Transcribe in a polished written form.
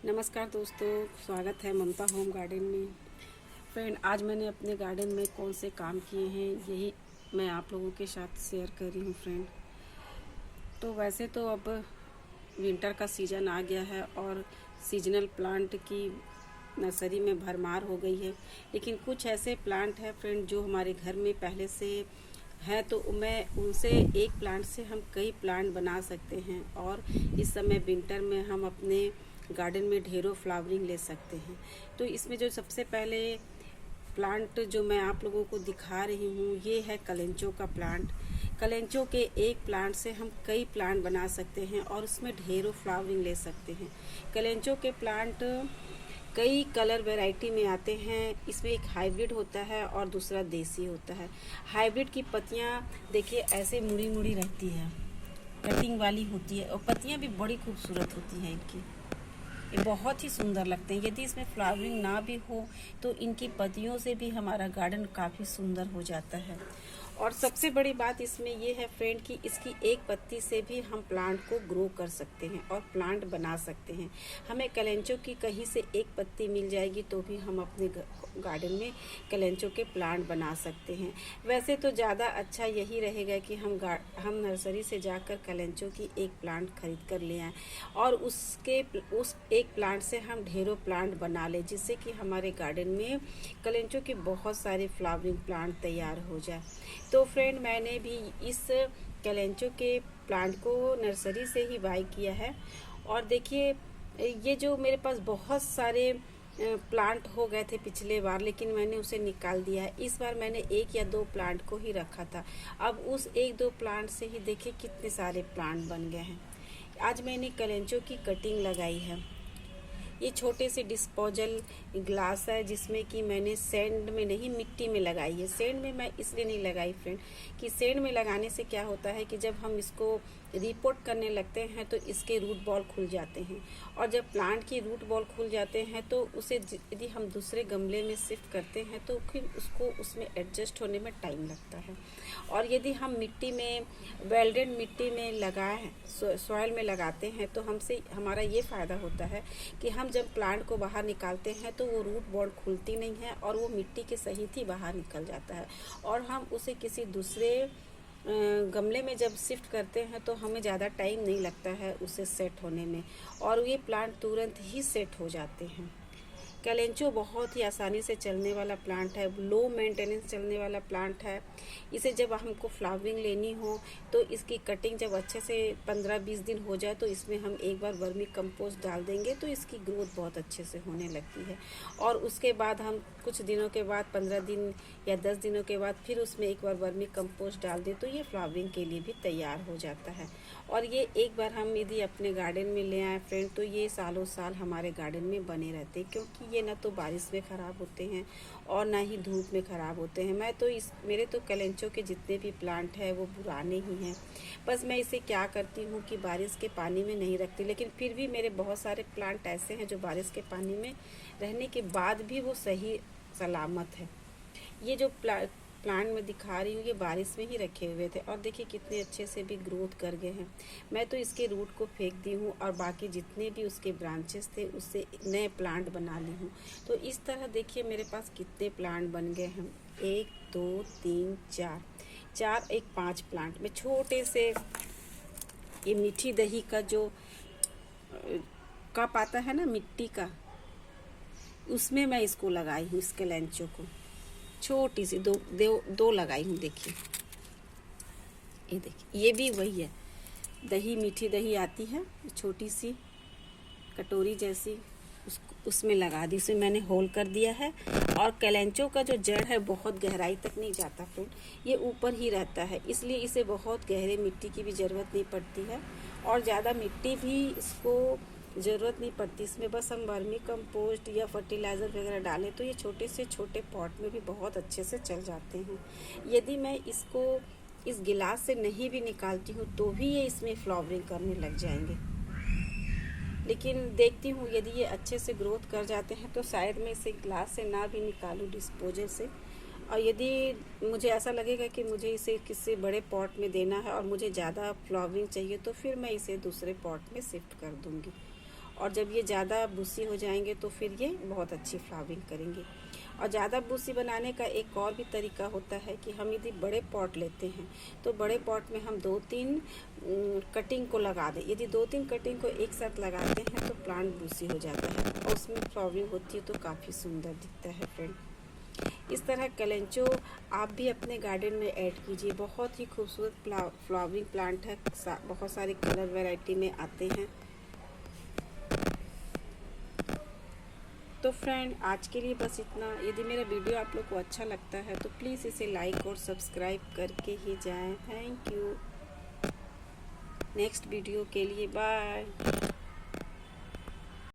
नमस्कार दोस्तों, स्वागत है ममता होम गार्डन में। फ्रेंड, आज मैंने अपने गार्डन में कौन से काम किए हैं यही मैं आप लोगों के साथ शेयर कर रही हूँ। फ्रेंड, तो वैसे तो अब विंटर का सीज़न आ गया है और सीजनल प्लांट की नर्सरी में भरमार हो गई है, लेकिन कुछ ऐसे प्लांट हैं फ्रेंड जो हमारे घर में पहले से है, तो मैं उनसे एक प्लांट से हम कई प्लांट बना सकते हैं और इस समय विंटर में हम अपने गार्डन में ढेरों फ्लावरिंग ले सकते हैं। तो इसमें जो सबसे पहले प्लांट जो मैं आप लोगों को दिखा रही हूँ ये है कलेंचो का प्लांट। कलेंचो के एक प्लांट से हम कई प्लांट बना सकते हैं और उसमें ढेरों फ्लावरिंग ले सकते हैं। कलेंचो के प्लांट कई कलर वैरायटी में आते हैं। इसमें एक हाइब्रिड होता है और दूसरा देसी होता है। हाइब्रिड की पत्तियां देखिए ऐसे मुड़ी मुड़ी रहती है, कटिंग वाली होती है और पत्तियां भी बड़ी खूबसूरत होती हैं इनकी। ये बहुत ही सुंदर लगते हैं। यदि इसमें फ्लावरिंग ना भी हो तो इनकी पत्तियों से भी हमारा गार्डन काफ़ी सुंदर हो जाता है। और सबसे बड़ी बात इसमें ये है फ्रेंड कि इसकी एक पत्ती से भी हम प्लांट को ग्रो कर सकते हैं और प्लांट बना सकते हैं। हमें कलेंचो की कहीं से एक पत्ती मिल जाएगी तो भी हम अपने गार्डन में कलेंचो के प्लांट बना सकते हैं। वैसे तो ज़्यादा अच्छा यही रहेगा कि हम नर्सरी से जाकर कलेंचो की एक प्लांट खरीद कर ले आएँ और उस एक प्लांट से हम ढेरों प्लांट बना लें, जिससे कि हमारे गार्डन में कलेंचो के बहुत सारे फ्लावरिंग प्लांट तैयार हो जाए। तो फ्रेंड, मैंने भी इस कलेंचो के प्लांट को नर्सरी से ही बाय किया है और देखिए ये जो मेरे पास बहुत सारे प्लांट हो गए थे पिछले बार, लेकिन मैंने उसे निकाल दिया है। इस बार मैंने एक या दो प्लांट को ही रखा था। अब उस एक दो प्लांट से ही देखिए कितने सारे प्लांट बन गए हैं। आज मैंने कलेंचो की कटिंग लगाई है। ये छोटे से डिस्पोजल ग्लास है जिसमें कि मैंने सैंड में नहीं, मिट्टी में लगाई है। सैंड में मैं इसलिए नहीं लगाई फ्रेंड कि सैंड में लगाने से क्या होता है कि जब हम इसको रिपोर्ट करने लगते हैं तो इसके रूट बॉल खुल जाते हैं और जब प्लांट की रूट बॉल खुल जाते हैं तो उसे यदि हम दूसरे गमले में शिफ्ट करते हैं तो फिर उसको उसमें एडजस्ट होने में टाइम लगता है। और यदि हम मिट्टी में, वेल्डेड मिट्टी में लगाएं, सॉइल में लगाते हैं तो हमारा ये फ़ायदा होता है कि हम जब प्लांट को बाहर निकालते हैं तो वो रूट बॉल खुलती नहीं है और वो मिट्टी के सहित ही बाहर निकल जाता है। और हम उसे किसी दूसरे गमले में जब शिफ्ट करते हैं तो हमें ज़्यादा टाइम नहीं लगता है उसे सेट होने में और ये प्लांट तुरंत ही सेट हो जाते हैं। कैलेंचो बहुत ही आसानी से चलने वाला प्लांट है, लो मेंटेनेंस चलने वाला प्लांट है। इसे जब हमको फ्लावरिंग लेनी हो तो इसकी कटिंग जब अच्छे से 15-20 दिन हो जाए तो इसमें हम एक बार वर्मी कंपोस्ट डाल देंगे तो इसकी ग्रोथ बहुत अच्छे से होने लगती है। और उसके बाद हम कुछ दिनों के बाद, 15 दिन या 10 दिनों के बाद फिर उसमें एक बार वर्मी कंपोस्ट डाल दें तो ये फ्लावरिंग के लिए भी तैयार हो जाता है। और ये एक बार हम यदि अपने गार्डन में ले आए फ्रेंड तो ये सालों साल हमारे गार्डन में बने रहते हैं, क्योंकि ये ना तो बारिश में ख़राब होते हैं और ना ही धूप में ख़राब होते हैं। मेरे तो कलेंचो के जितने भी प्लांट हैं वो पुराने ही हैं। बस मैं इसे क्या करती हूँ कि बारिश के पानी में नहीं रखती, लेकिन फिर भी मेरे बहुत सारे प्लांट ऐसे हैं जो बारिश के पानी में रहने के बाद भी वो सही सलामत है। ये जो प्लांट में दिखा रही हूँ ये बारिश में ही रखे हुए थे और देखिए कितने अच्छे से भी ग्रोथ कर गए हैं। मैं तो इसके रूट को फेंक दी हूँ और बाकी जितने भी उसके ब्रांचेस थे उससे नए प्लांट बना ली हूँ। तो इस तरह देखिए मेरे पास कितने प्लांट बन गए हैं, 1 2 3 4 एक 5 प्लांट में। छोटे से ये मीठी दही का जो कप आता है ना मिट्टी का, उसमें मैं इसको लगाई हूँ, इस कलेंचो को छोटी सी दो लगाई हूँ। देखिए ये देखिए, ये भी वही है, दही, मीठी दही आती है छोटी सी कटोरी जैसी, उसमें लगा दी। उसमें मैंने होल कर दिया है और कलेंचो का जो जड़ है बहुत गहराई तक नहीं जाता फ्रेंड, ये ऊपर ही रहता है, इसलिए इसे बहुत गहरे मिट्टी की भी ज़रूरत नहीं पड़ती है और ज़्यादा मिट्टी भी इसको ज़रूरत नहीं पड़ती। इसमें बस हम वर्मी कंपोस्ट या फर्टिलाइज़र वगैरह डालें तो ये छोटे से छोटे पॉट में भी बहुत अच्छे से चल जाते हैं। यदि मैं इसको इस गिलास से नहीं भी निकालती हूँ तो भी ये इसमें फ्लावरिंग करने लग जाएंगे, लेकिन देखती हूँ यदि ये अच्छे से ग्रोथ कर जाते हैं तो शायद मैं इसे ग्लास से ना भी निकालूँ, डिस्पोजल से। और यदि मुझे ऐसा लगेगा कि मुझे इसे किसी बड़े पॉट में देना है और मुझे ज़्यादा फ्लावरिंग चाहिए तो फिर मैं इसे दूसरे पॉट में शिफ्ट कर दूँगी। और जब ये ज़्यादा बूसी हो जाएंगे तो फिर ये बहुत अच्छी फ्लावरिंग करेंगे। और ज़्यादा बूसी बनाने का एक और भी तरीका होता है कि हम यदि बड़े पॉट लेते हैं तो बड़े पॉट में हम 2-3 कटिंग को लगा दें। यदि 2-3 कटिंग को एक साथ लगाते हैं तो प्लांट बूसी हो जाता है और उसमें फ्लावरिंग होती है तो काफ़ी सुंदर दिखता है फ्रेंड। इस तरह कैलेंचो आप भी अपने गार्डन में ऐड कीजिए। बहुत ही खूबसूरत फ्लावरिंग प्लांट है, बहुत सारे कलर वैरायटी में आते हैं। तो फ्रेंड आज के लिए बस इतना। यदि मेरा वीडियो आप लोग को अच्छा लगता है तो प्लीज़ इसे लाइक और सब्सक्राइब करके ही जाएं। Thank you. नेक्स्ट वीडियो के लिए बाय।